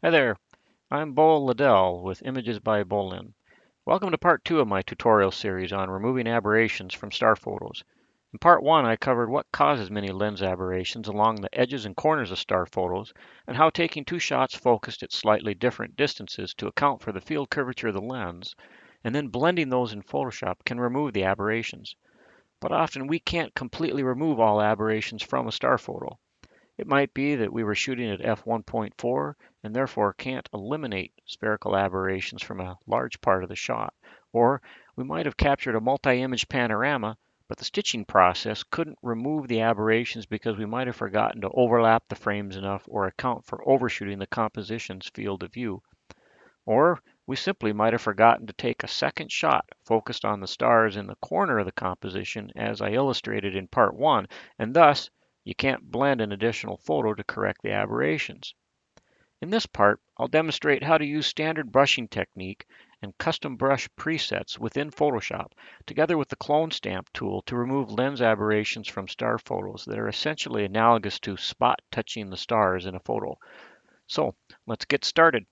Hi there, I'm Beau Liddell with Images by Beau Liddell. Welcome to part 2 of my tutorial series on removing aberrations from star photos. In part 1, I covered what causes many lens aberrations along the edges and corners of star photos, and how taking two shots focused at slightly different distances to account for the field curvature of the lens, and then blending those in Photoshop can remove the aberrations. But often we can't completely remove all aberrations from a star photo. It might be that we were shooting at f1.4 and therefore can't eliminate spherical aberrations from a large part of the shot. Or we might have captured a multi-image panorama, but the stitching process couldn't remove the aberrations because we might have forgotten to overlap the frames enough or account for overshooting the composition's field of view. Or we simply might have forgotten to take a second shot focused on the stars in the corner of the composition as I illustrated in part 1, and thus you can't blend an additional photo to correct the aberrations. In this part, I'll demonstrate how to use standard brushing technique and custom brush presets within Photoshop, together with the clone stamp tool to remove lens aberrations from star photos that are essentially analogous to spot touching the stars in a photo. So let's get started.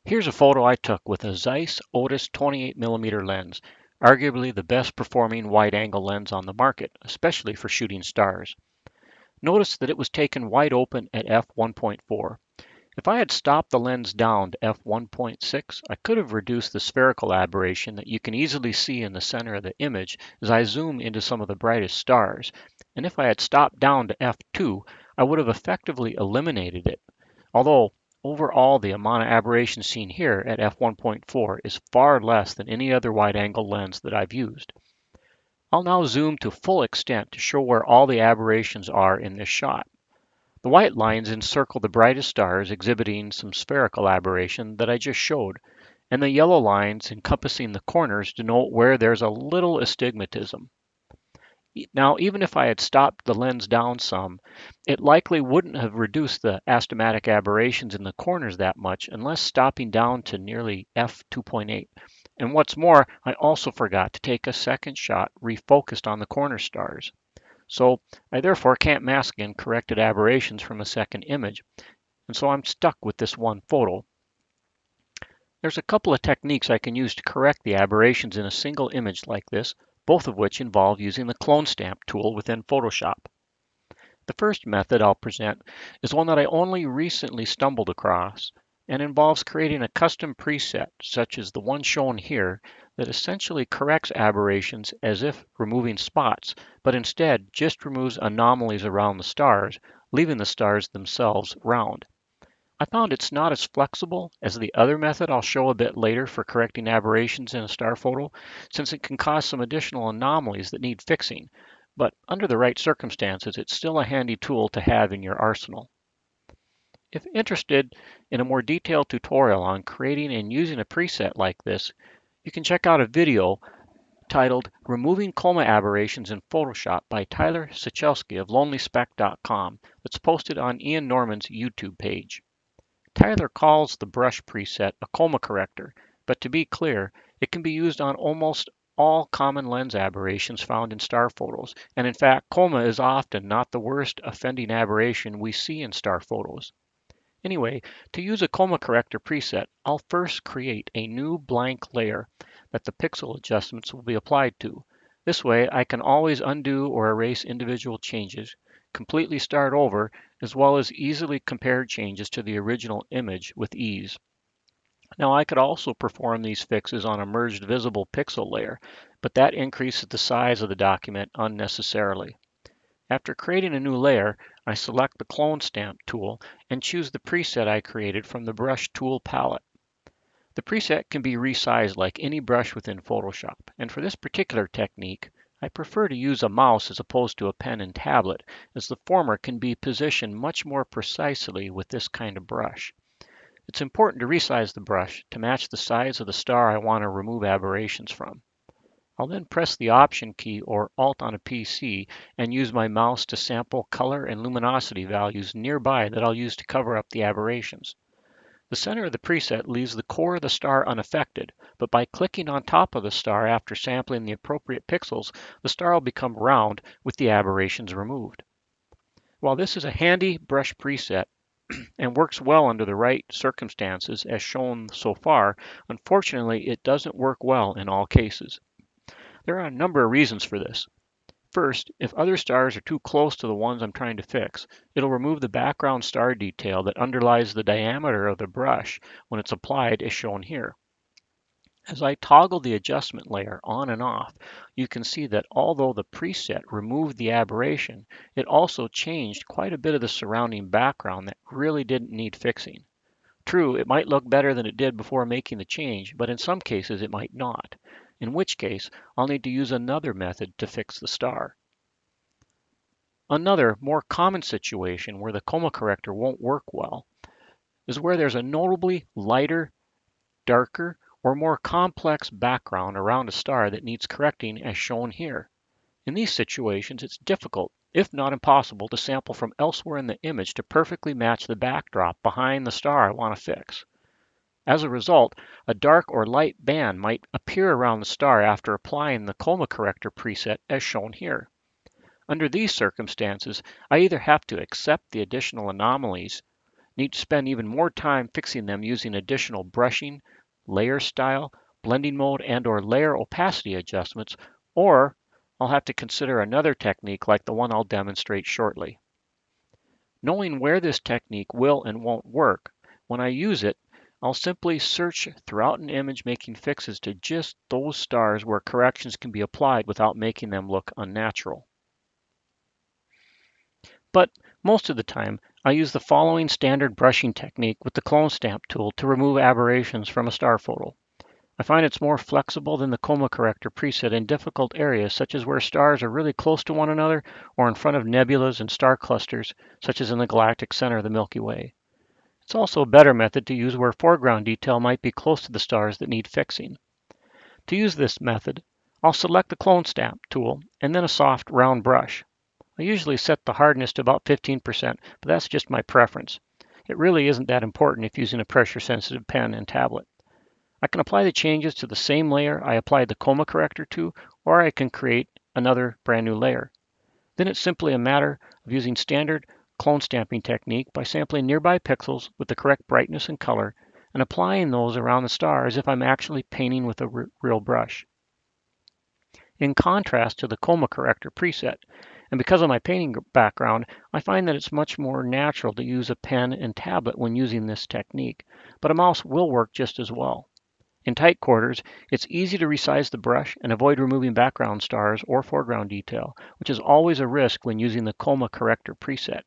Here's a photo I took with a Zeiss Otis 28mm lens, arguably the best performing wide-angle lens on the market, especially for shooting stars. Notice that it was taken wide open at f1.4. If I had stopped the lens down to f1.6, I could have reduced the spherical aberration that you can easily see in the center of the image as I zoom into some of the brightest stars. And if I had stopped down to f2, I would have effectively eliminated it. Although overall the amount of aberration seen here at f1.4 is far less than any other wide-angle lens that I've used. I'll now zoom to full extent to show where all the aberrations are in this shot. The white lines encircle the brightest stars exhibiting some spherical aberration that I just showed, and the yellow lines encompassing the corners denote where there's a little astigmatism. Now, even if I had stopped the lens down some, it likely wouldn't have reduced the astematic aberrations in the corners that much unless stopping down to nearly f2.8. And what's more, I also forgot to take a second shot refocused on the corner stars. So I therefore can't mask in corrected aberrations from a second image, and so I'm stuck with this one photo. There's a couple of techniques I can use to correct the aberrations in a single image like this, both of which involve using the clone stamp tool within Photoshop. The first method I'll present is one that I only recently stumbled across and involves creating a custom preset, such as the one shown here, that essentially corrects aberrations as if removing spots, but instead just removes anomalies around the stars, leaving the stars themselves round. I found it's not as flexible as the other method I'll show a bit later for correcting aberrations in a star photo, since it can cause some additional anomalies that need fixing. But under the right circumstances, it's still a handy tool to have in your arsenal. If interested in a more detailed tutorial on creating and using a preset like this, you can check out a video titled Removing Coma Aberrations in Photoshop by Tyler Sichelski of lonelyspec.com that's posted on Ian Norman's YouTube page. Tyler calls the brush preset a coma corrector, but to be clear, it can be used on almost all common lens aberrations found in star photos, and in fact, coma is often not the worst offending aberration we see in star photos. Anyway, to use a coma corrector preset, I'll first create a new blank layer that the pixel adjustments will be applied to. This way, I can always undo or erase individual changes, completely start over, as well as easily compare changes to the original image with ease. Now I could also perform these fixes on a merged visible pixel layer, but that increases the size of the document unnecessarily. After creating a new layer, I select the Clone Stamp tool and choose the preset I created from the Brush Tool palette. The preset can be resized like any brush within Photoshop, and for this particular technique, I prefer to use a mouse as opposed to a pen and tablet, as the former can be positioned much more precisely with this kind of brush. It's important to resize the brush to match the size of the star I want to remove aberrations from. I'll then press the Option key or Alt on a PC and use my mouse to sample color and luminosity values nearby that I'll use to cover up the aberrations. The center of the preset leaves the core of the star unaffected, but by clicking on top of the star after sampling the appropriate pixels, the star will become round with the aberrations removed. While this is a handy brush preset, and works well under the right circumstances as shown so far. Unfortunately, it doesn't work well in all cases. There are a number of reasons for this. First, if other stars are too close to the ones I'm trying to fix, it'll remove the background star detail that underlies the diameter of the brush when it's applied as shown here. As I toggle the adjustment layer on and off, you can see that although the preset removed the aberration, it also changed quite a bit of the surrounding background that really didn't need fixing. True, it might look better than it did before making the change, but in some cases it might not, in which case I'll need to use another method to fix the star. Another, more common situation where the coma corrector won't work well is where there's a notably lighter, darker, or more complex background around a star that needs correcting as shown here. In these situations, it's difficult, if not impossible, to sample from elsewhere in the image to perfectly match the backdrop behind the star I want to fix. As a result, a dark or light band might appear around the star after applying the coma corrector preset as shown here. Under these circumstances, I either have to accept the additional anomalies, need to spend even more time fixing them using additional brushing, layer style, blending mode, and/or layer opacity adjustments, or I'll have to consider another technique like the one I'll demonstrate shortly. Knowing where this technique will and won't work, when I use it, I'll simply search throughout an image making fixes to just those stars where corrections can be applied without making them look unnatural. But most of the time, I use the following standard brushing technique with the clone stamp tool to remove aberrations from a star photo. I find it's more flexible than the coma corrector preset in difficult areas such as where stars are really close to one another or in front of nebulas and star clusters such as in the galactic center of the Milky Way. It's also a better method to use where foreground detail might be close to the stars that need fixing. To use this method, I'll select the clone stamp tool and then a soft round brush. I usually set the hardness to about 15%, but that's just my preference. It really isn't that important if using a pressure-sensitive pen and tablet. I can apply the changes to the same layer I applied the coma corrector to, or I can create another brand new layer. Then it's simply a matter of using standard clone stamping technique by sampling nearby pixels with the correct brightness and color and applying those around the star as if I'm actually painting with a real brush. In contrast to the coma corrector preset, and because of my painting background, I find that it's much more natural to use a pen and tablet when using this technique, but a mouse will work just as well. In tight quarters, it's easy to resize the brush and avoid removing background stars or foreground detail, which is always a risk when using the coma corrector preset.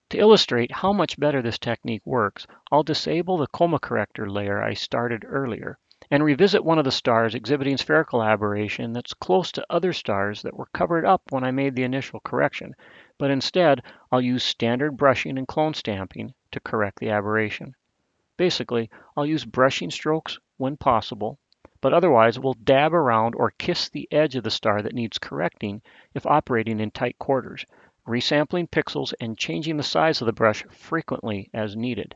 To illustrate how much better this technique works, I'll disable the coma corrector layer I started earlier and revisit one of the stars exhibiting spherical aberration that's close to other stars that were covered up when I made the initial correction, but instead I'll use standard brushing and clone stamping to correct the aberration. Basically, I'll use brushing strokes when possible, but otherwise will dab around or kiss the edge of the star that needs correcting if operating in tight quarters, resampling pixels and changing the size of the brush frequently as needed.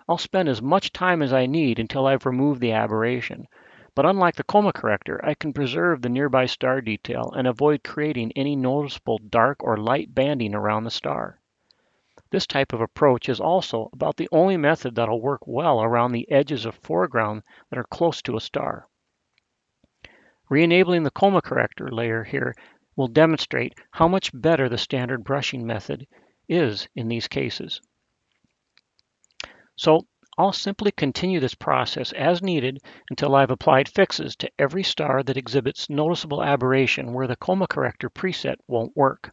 I'll spend as much time as I need until I've removed the aberration, but unlike the coma corrector, I can preserve the nearby star detail and avoid creating any noticeable dark or light banding around the star. This type of approach is also about the only method that'll work well around the edges of foreground that are close to a star. Re-enabling the coma corrector layer here will demonstrate how much better the standard brushing method is in these cases. So I'll simply continue this process as needed until I've applied fixes to every star that exhibits noticeable aberration where the coma corrector preset won't work.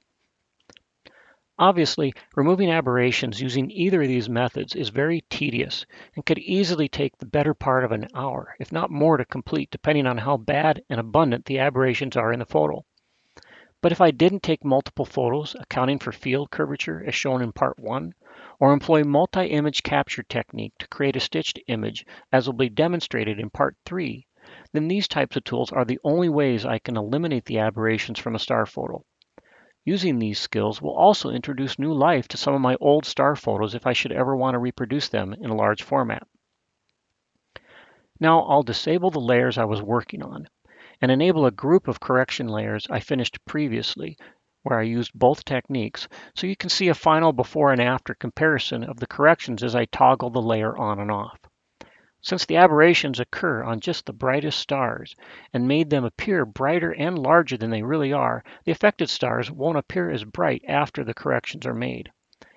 Obviously, removing aberrations using either of these methods is very tedious and could easily take the better part of an hour, if not more, to complete, depending on how bad and abundant the aberrations are in the photo. But if I didn't take multiple photos accounting for field curvature as shown in part 1, or employ multi-image capture technique to create a stitched image as will be demonstrated in part 3, then these types of tools are the only ways I can eliminate the aberrations from a star photo. Using these skills will also introduce new life to some of my old star photos if I should ever want to reproduce them in a large format. Now I'll disable the layers I was working on and enable a group of correction layers I finished previously where I used both techniques, so you can see a final before and after comparison of the corrections as I toggle the layer on and off. Since the aberrations occur on just the brightest stars and made them appear brighter and larger than they really are, the affected stars won't appear as bright after the corrections are made.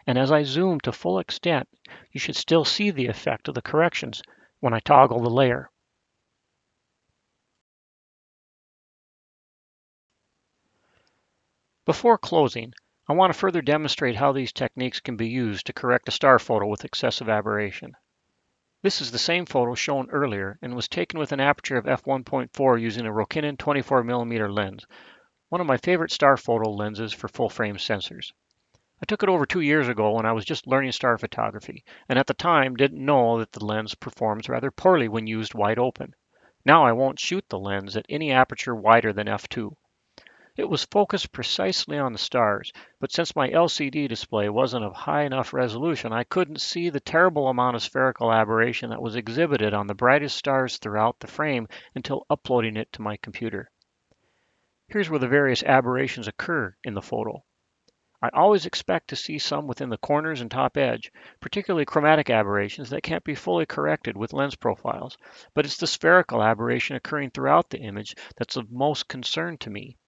And as I zoom to full extent, you should still see the effect of the corrections when I toggle the layer. Before closing, I want to further demonstrate how these techniques can be used to correct a star photo with excessive aberration. This is the same photo shown earlier and was taken with an aperture of f1.4 using a Rokinon 24mm lens, one of my favorite star photo lenses for full-frame sensors. I took it over 2 years ago when I was just learning star photography, and at the time didn't know that the lens performs rather poorly when used wide open. Now I won't shoot the lens at any aperture wider than f2. It was focused precisely on the stars, but since my LCD display wasn't of high enough resolution, I couldn't see the terrible amount of spherical aberration that was exhibited on the brightest stars throughout the frame until uploading it to my computer. Here's where the various aberrations occur in the photo. I always expect to see some within the corners and top edge, particularly chromatic aberrations that can't be fully corrected with lens profiles, but it's the spherical aberration occurring throughout the image that's of most concern to me.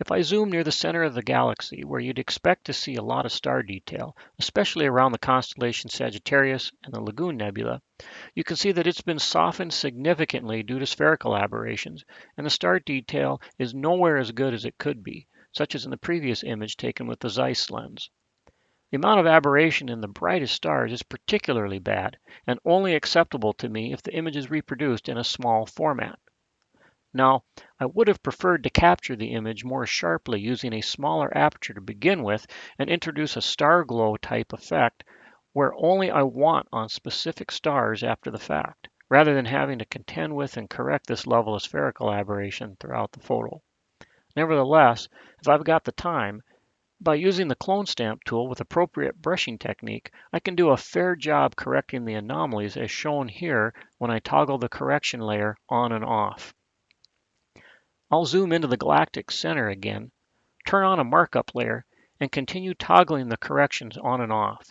If I zoom near the center of the galaxy, where you'd expect to see a lot of star detail, especially around the constellation Sagittarius and the Lagoon Nebula, you can see that it's been softened significantly due to spherical aberrations, and the star detail is nowhere as good as it could be, such as in the previous image taken with the Zeiss lens. The amount of aberration in the brightest stars is particularly bad, and only acceptable to me if the image is reproduced in a small format. Now, I would have preferred to capture the image more sharply using a smaller aperture to begin with and introduce a star glow type effect where only I want on specific stars after the fact, rather than having to contend with and correct this level of spherical aberration throughout the photo. Nevertheless, if I've got the time, by using the clone stamp tool with appropriate brushing technique, I can do a fair job correcting the anomalies as shown here when I toggle the correction layer on and off. I'll zoom into the galactic center again, turn on a markup layer, and continue toggling the corrections on and off.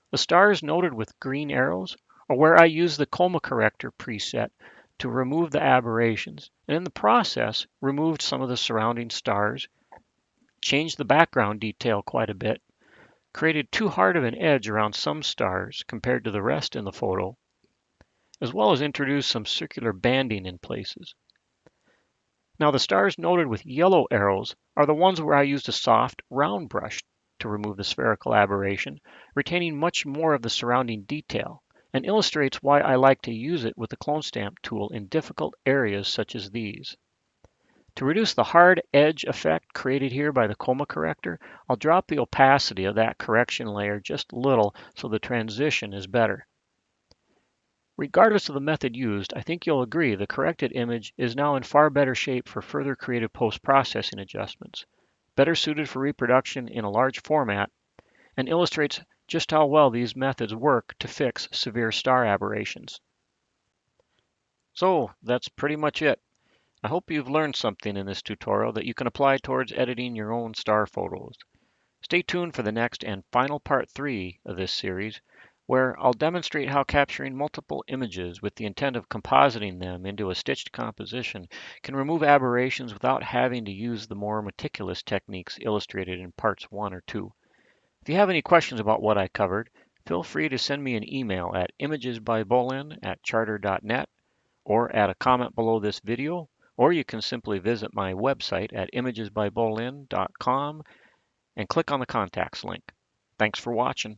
The stars noted with green arrows are where I use the coma corrector preset to remove the aberrations, and in the process removed some of the surrounding stars, changed the background detail quite a bit, created too hard of an edge around some stars compared to the rest in the photo, as well as introduced some circular banding in places. Now the stars noted with yellow arrows are the ones where I used a soft, round brush to remove the spherical aberration, retaining much more of the surrounding detail, and illustrates why I like to use it with the clone stamp tool in difficult areas such as these. To reduce the hard edge effect created here by the coma corrector, I'll drop the opacity of that correction layer just a little so the transition is better. Regardless of the method used, I think you'll agree the corrected image is now in far better shape for further creative post-processing adjustments, better suited for reproduction in a large format, and illustrates just how well these methods work to fix severe star aberrations. So that's pretty much it. I hope you've learned something in this tutorial that you can apply towards editing your own star photos. Stay tuned for the next and final part 3 of this series, where I'll demonstrate how capturing multiple images with the intent of compositing them into a stitched composition can remove aberrations without having to use the more meticulous techniques illustrated in parts 1 or 2. If you have any questions about what I covered, feel free to send me an email at imagesbybolin@charter.net or add a comment below this video, or you can simply visit my website at imagesbybolin.com and click on the contacts link. Thanks for watching.